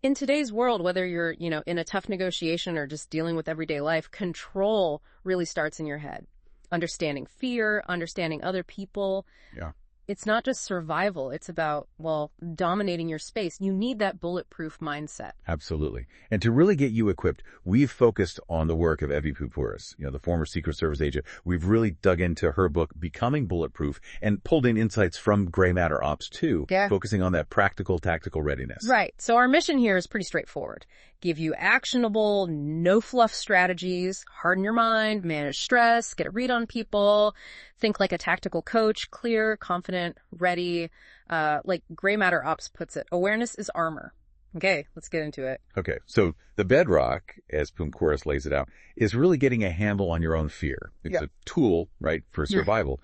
In today's world, whether you're, in a tough negotiation or just dealing with everyday life, control really starts in your head. Understanding fear, understanding other people. Yeah. It's not just survival. It's about, dominating your space. You need that bulletproof mindset. Absolutely. And to really get you equipped, we've focused on the work of Evy Poumpouras, the former Secret Service agent. We've really dug into her book, Becoming Bulletproof, and pulled in insights from Gray Matter Ops 2, focusing on that practical, tactical readiness. Right. So our mission here is pretty straightforward. Give you actionable, no fluff strategies, harden your mind, manage stress, get a read on people, think like a tactical coach, clear, confident, ready. Like Gray Matter Ops puts it, awareness is armor. Okay, let's get into it. Okay, so the bedrock, as Poumpouras lays it out, is really getting a handle on your own fear. It's a tool, right, for survival.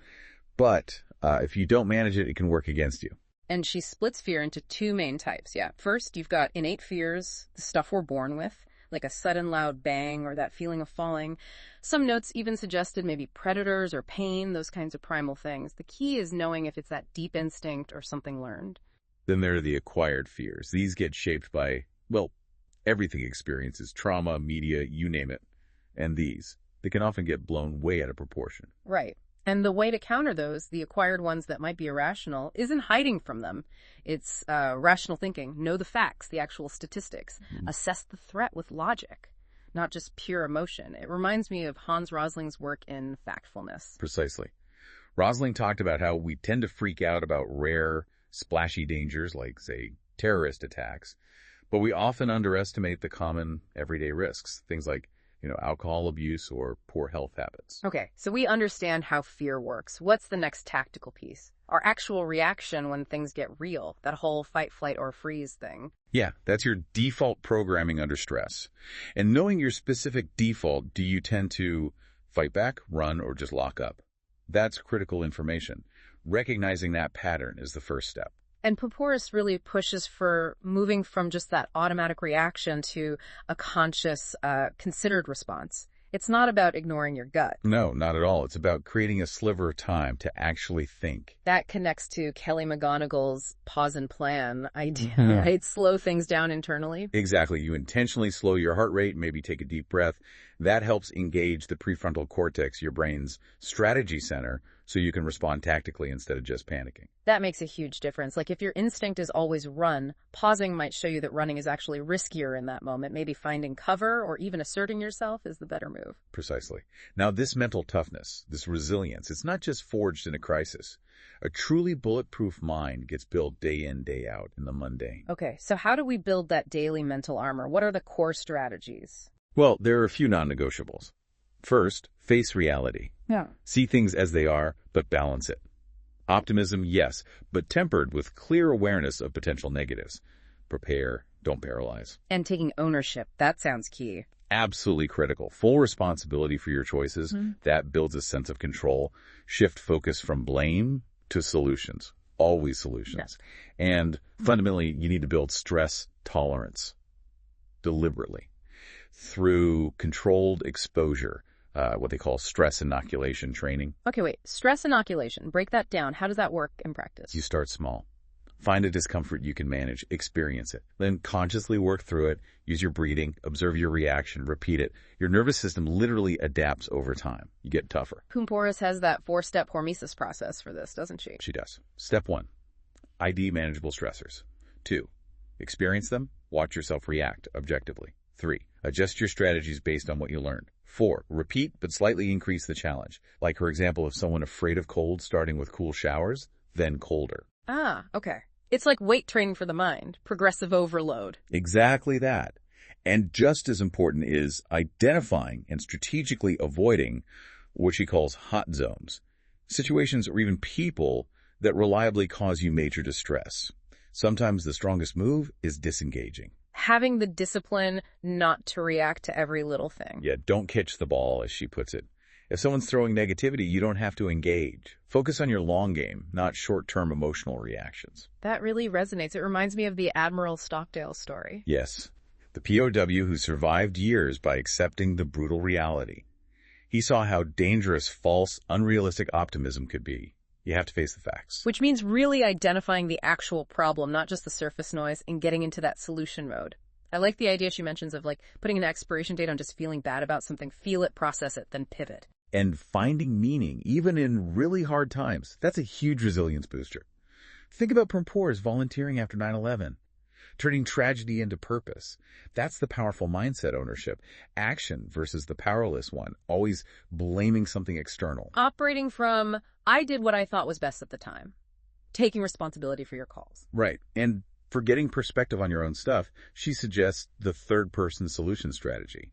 But if you don't manage it, it can work against you. And she splits fear into two main types, First, you've got innate fears, the stuff we're born with, like a sudden loud bang or that feeling of falling. Some notes even suggested maybe predators or pain, those kinds of primal things. The key is knowing if it's that deep instinct or something learned. Then there are the acquired fears. These get shaped by, everything experiences, trauma, media, you name it. And they can often get blown way out of proportion. Right. And the way to counter those, the acquired ones that might be irrational, isn't hiding from them. It's rational thinking. Know the facts, the actual statistics. Assess the threat with logic, not just pure emotion. It reminds me of Hans Rosling's work in Factfulness. Precisely. Rosling talked about how we tend to freak out about rare, splashy dangers like, say, terrorist attacks, but we often underestimate the common everyday risks, things like alcohol abuse or poor health habits. Okay, so we understand how fear works. What's the next tactical piece? Our actual reaction when things get real, that whole fight, flight, or freeze thing. Yeah, that's your default programming under stress. And knowing your specific default, do you tend to fight back, run, or just lock up? That's critical information. Recognizing that pattern is the first step. And Poumpouras really pushes for moving from just that automatic reaction to a conscious, considered response. It's not about ignoring your gut. No, not at all. It's about creating a sliver of time to actually think. That connects to Kelly McGonigal's pause and plan idea, right? Slow things down internally. Exactly. You intentionally slow your heart rate, maybe take a deep breath. That helps engage the prefrontal cortex, your brain's strategy center, so you can respond tactically instead of just panicking. That makes a huge difference. Like if your instinct is always run, pausing might show you that running is actually riskier in that moment. Maybe finding cover or even asserting yourself is the better move. Precisely. Now, this mental toughness, this resilience, it's not just forged in a crisis. A truly bulletproof mind gets built day in, day out in the mundane. Okay, so how do we build that daily mental armor? What are the core strategies? Well, there are a few non-negotiables. First, face reality. Yeah. See things as they are, but balance it. Optimism, yes, but tempered with clear awareness of potential negatives. Prepare, don't paralyze. And taking ownership, that sounds key. Absolutely critical. Full responsibility for your choices. That builds a sense of control. Shift focus from blame to solutions. Always solutions. Yeah. And fundamentally, you need to build stress tolerance deliberately through controlled exposure, what they call stress inoculation training. Okay, wait. Stress inoculation. Break that down. How does that work in practice? You start small. Find a discomfort you can manage. Experience it. Then consciously work through it. Use your breathing. Observe your reaction. Repeat it. Your nervous system literally adapts over time. You get tougher. Poumpouras has that 4-step hormesis process for this, doesn't she? She does. Step 1. ID manageable stressors. 2. Experience them. Watch yourself react objectively. 3. Adjust your strategies based on what you learned. 4. Repeat, but slightly increase the challenge. Like, for example, if someone afraid of cold, starting with cool showers, then colder. Ah, okay. It's like weight training for the mind, progressive overload. Exactly that. And just as important is identifying and strategically avoiding what she calls hot zones, situations or even people that reliably cause you major distress. Sometimes the strongest move is disengaging. Having the discipline not to react to every little thing. Yeah, don't catch the ball, as she puts it. If someone's throwing negativity, you don't have to engage. Focus on your long game, not short-term emotional reactions. That really resonates. It reminds me of the Admiral Stockdale story. Yes, the POW who survived years by accepting the brutal reality. He saw how dangerous false, unrealistic optimism could be. You have to face the facts. Which means really identifying the actual problem, not just the surface noise, and getting into that solution mode. I like the idea she mentions of like putting an expiration date on just feeling bad about something, feel it, process it, then pivot. And finding meaning, even in really hard times, that's a huge resilience booster. Think about Poumpouras volunteering after 9/11, turning tragedy into purpose. That's the powerful mindset ownership. Action versus the powerless one, always blaming something external. Operating from, I did what I thought was best at the time. Taking responsibility for your calls. Right. And for getting perspective on your own stuff, she suggests the third-person solution strategy.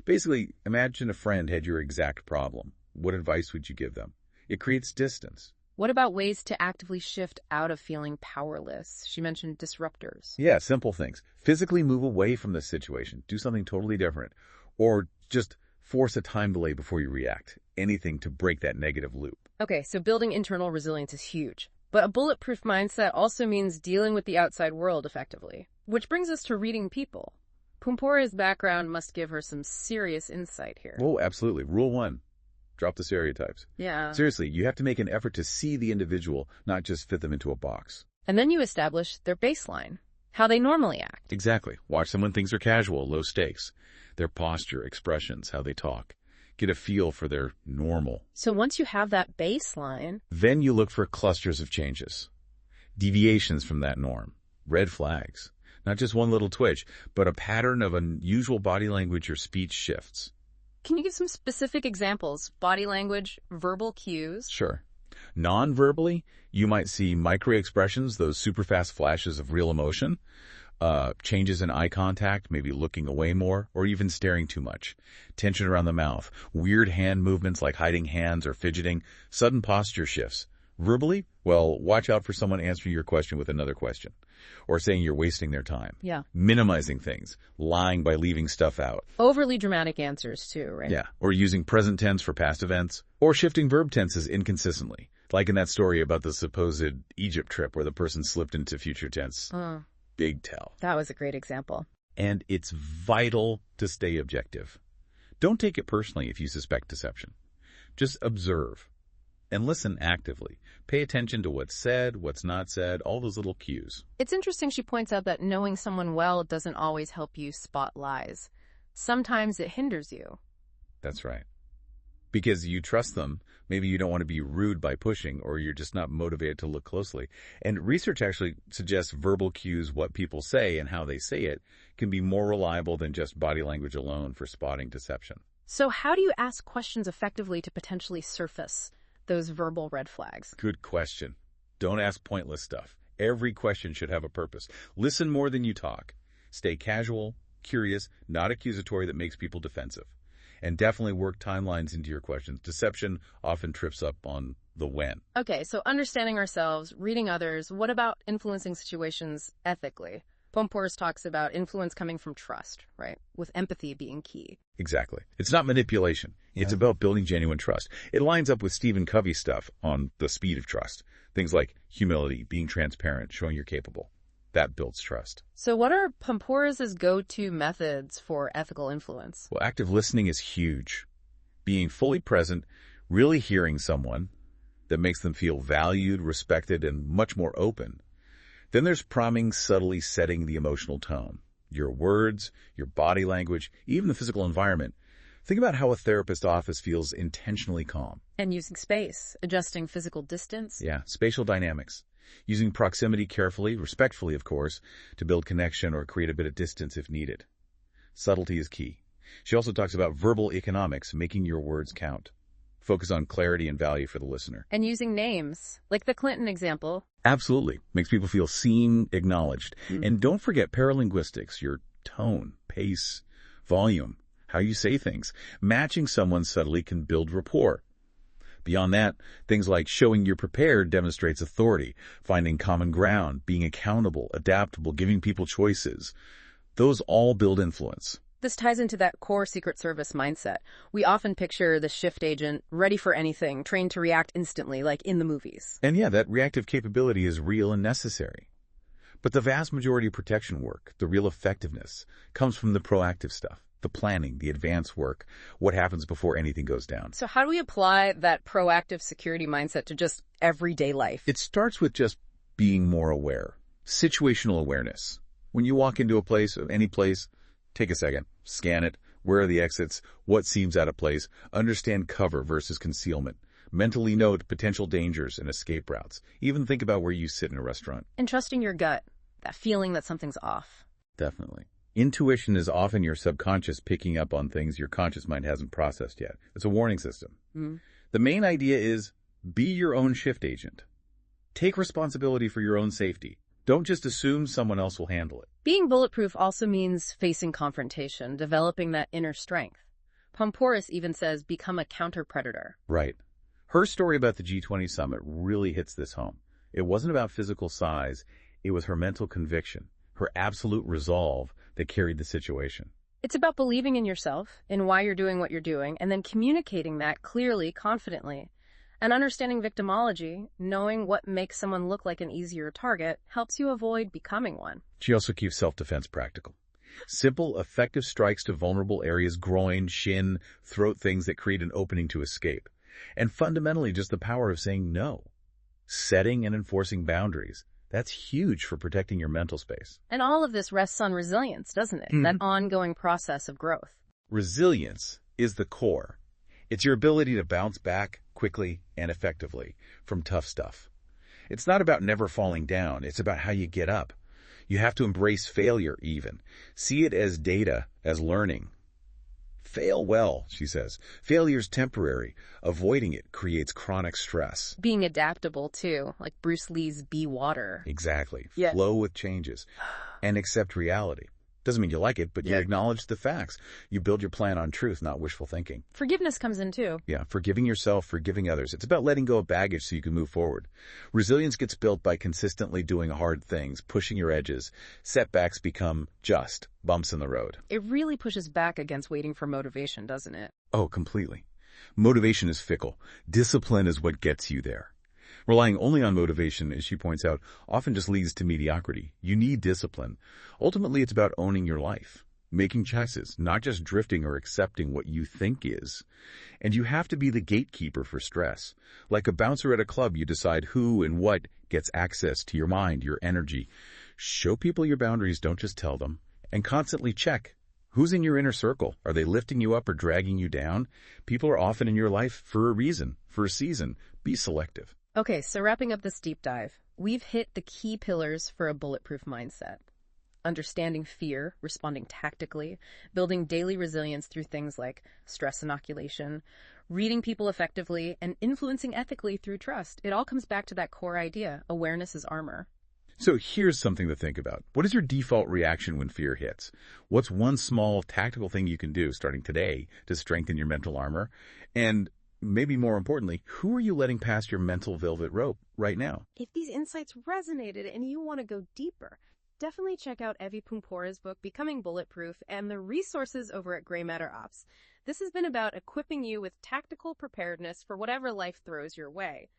Basically, imagine a friend had your exact problem. What advice would you give them? It creates distance. What about ways to actively shift out of feeling powerless? She mentioned disruptors. Yeah, simple things. Physically move away from the situation. Do something totally different. Or just force a time delay before you react. Anything to break that negative loop. Okay, so building internal resilience is huge. But a bulletproof mindset also means dealing with the outside world effectively. Which brings us to reading people. Poumpouras' background must give her some serious insight here. Oh, absolutely. Rule 1. Drop the stereotypes. Yeah. Seriously, you have to make an effort to see the individual, not just fit them into a box. And then you establish their baseline, how they normally act. Exactly. Watch them when things are casual, low stakes. Their posture, expressions, how they talk. Get a feel for their normal. So once you have that baseline, then you look for clusters of changes. Deviations from that norm. Red flags. Not just one little twitch, but a pattern of unusual body language or speech shifts. Can you give some specific examples? Body language, verbal cues? Sure. Non-verbally, you might see micro-expressions, those super fast flashes of real emotion, changes in eye contact, maybe looking away more, or even staring too much, tension around the mouth, weird hand movements like hiding hands or fidgeting, sudden posture shifts. Verbally, well, watch out for someone answering your question with another question, or saying you're wasting their time. Yeah. Minimizing things, lying by leaving stuff out. Overly dramatic answers too, right? Yeah, or using present tense for past events, or shifting verb tenses inconsistently, like in that story about the supposed Egypt trip where the person slipped into future tense. Big tell. That was a great example. And it's vital to stay objective. Don't take it personally if you suspect deception. Just observe. And listen actively. Pay attention to what's said, what's not said, all those little cues. It's interesting she points out that knowing someone well doesn't always help you spot lies. Sometimes it hinders you. That's right. Because you trust them, maybe you don't want to be rude by pushing, or you're just not motivated to look closely. And research actually suggests verbal cues, what people say and how they say it, can be more reliable than just body language alone for spotting deception. So how do you ask questions effectively to potentially surface those verbal red flags? Good question. Don't ask pointless stuff. Every question should have a purpose. Listen more than you talk. Stay casual, curious, not accusatory that makes people defensive. And definitely work timelines into your questions. Deception often trips up on the when. Okay, so understanding ourselves, reading others, what about influencing situations ethically? Poumpouras talks about influence coming from trust, right? With empathy being key. Exactly. It's not manipulation. It's about building genuine trust. It lines up with Stephen Covey's stuff on the speed of trust. Things like humility, being transparent, showing you're capable. That builds trust. So what are Poumpouras' go-to methods for ethical influence? Well, active listening is huge. Being fully present, really hearing someone that makes them feel valued, respected, and much more open. Then there's priming, subtly setting the emotional tone. Your words, your body language, even the physical environment. Think about how a therapist's office feels intentionally calm. And using space, adjusting physical distance. Yeah, spatial dynamics. Using proximity carefully, respectfully, of course, to build connection or create a bit of distance if needed. Subtlety is key. She also talks about verbal economics, making your words count. Focus on clarity and value for the listener. And using names, like the Clinton example. Absolutely. Makes people feel seen, acknowledged. And don't forget paralinguistics, your tone, pace, volume, how you say things. Matching someone subtly can build rapport. Beyond that, things like showing you're prepared demonstrates authority, finding common ground, being accountable, adaptable, giving people choices. Those all build influence. This ties into that core Secret Service mindset. We often picture the shift agent, ready for anything, trained to react instantly, like in the movies. And yeah, that reactive capability is real and necessary. But the vast majority of protection work, the real effectiveness, comes from the proactive stuff. The planning, the advanced work, what happens before anything goes down. So how do we apply that proactive security mindset to just everyday life? It starts with just being more aware. Situational awareness. When you walk into a place, any place, take a second, scan it. Where are the exits? What seems out of place? Understand cover versus concealment. Mentally note potential dangers and escape routes. Even think about where you sit in a restaurant. And trusting your gut, that feeling that something's off. Definitely. Intuition is often your subconscious picking up on things your conscious mind hasn't processed yet. It's a warning system. The main idea is be your own shift agent. Take responsibility for your own safety. Don't just assume someone else will handle it. Being bulletproof also means facing confrontation, developing that inner strength. Poumpouras even says, become a counter-predator. Right. Her story about the G20 summit really hits this home. It wasn't about physical size. It was her mental conviction, her absolute resolve that carried the situation. It's about believing in yourself, in why you're doing what you're doing, and then communicating that clearly, confidently. And understanding victimology, knowing what makes someone look like an easier target, helps you avoid becoming one. She also keeps self-defense practical. Simple, effective strikes to vulnerable areas, groin, shin, throat, things that create an opening to escape. And fundamentally, just the power of saying no. Setting and enforcing boundaries. That's huge for protecting your mental space. And all of this rests on resilience, doesn't it? That ongoing process of growth. Resilience is the core. It's your ability to bounce back quickly and effectively from tough stuff. It's not about never falling down. It's about how you get up. You have to embrace failure even. See it as data, as learning. Fail well, she says. Failure's temporary. Avoiding it creates chronic stress. Being adaptable, too, like Bruce Lee's be water. Exactly. Yes. Flow with changes and accept reality. Doesn't mean you like it, but you acknowledge the facts. You build your plan on truth, not wishful thinking. Forgiveness comes in, too. Yeah, forgiving yourself, forgiving others. It's about letting go of baggage so you can move forward. Resilience gets built by consistently doing hard things, pushing your edges. Setbacks become just bumps in the road. It really pushes back against waiting for motivation, doesn't it? Oh, completely. Motivation is fickle. Discipline is what gets you there. Relying only on motivation, as she points out, often just leads to mediocrity. You need discipline. Ultimately, it's about owning your life, making choices, not just drifting or accepting what you think is. And you have to be the gatekeeper for stress. Like a bouncer at a club, you decide who and what gets access to your mind, your energy. Show people your boundaries, don't just tell them. And constantly check. Who's in your inner circle? Are they lifting you up or dragging you down? People are often in your life for a reason, for a season. Be selective. Okay, so wrapping up this deep dive, we've hit the key pillars for a bulletproof mindset. Understanding fear, responding tactically, building daily resilience through things like stress inoculation, reading people effectively, and influencing ethically through trust. It all comes back to that core idea, awareness is armor. So here's something to think about. What is your default reaction when fear hits? What's one small tactical thing you can do starting today to strengthen your mental armor? And maybe more importantly, who are you letting past your mental velvet rope right now? If these insights resonated and you want to go deeper, definitely check out Evy Poumpouras' book, Becoming Bulletproof, and the resources over at Gray Matter Ops. This has been about equipping you with tactical preparedness for whatever life throws your way.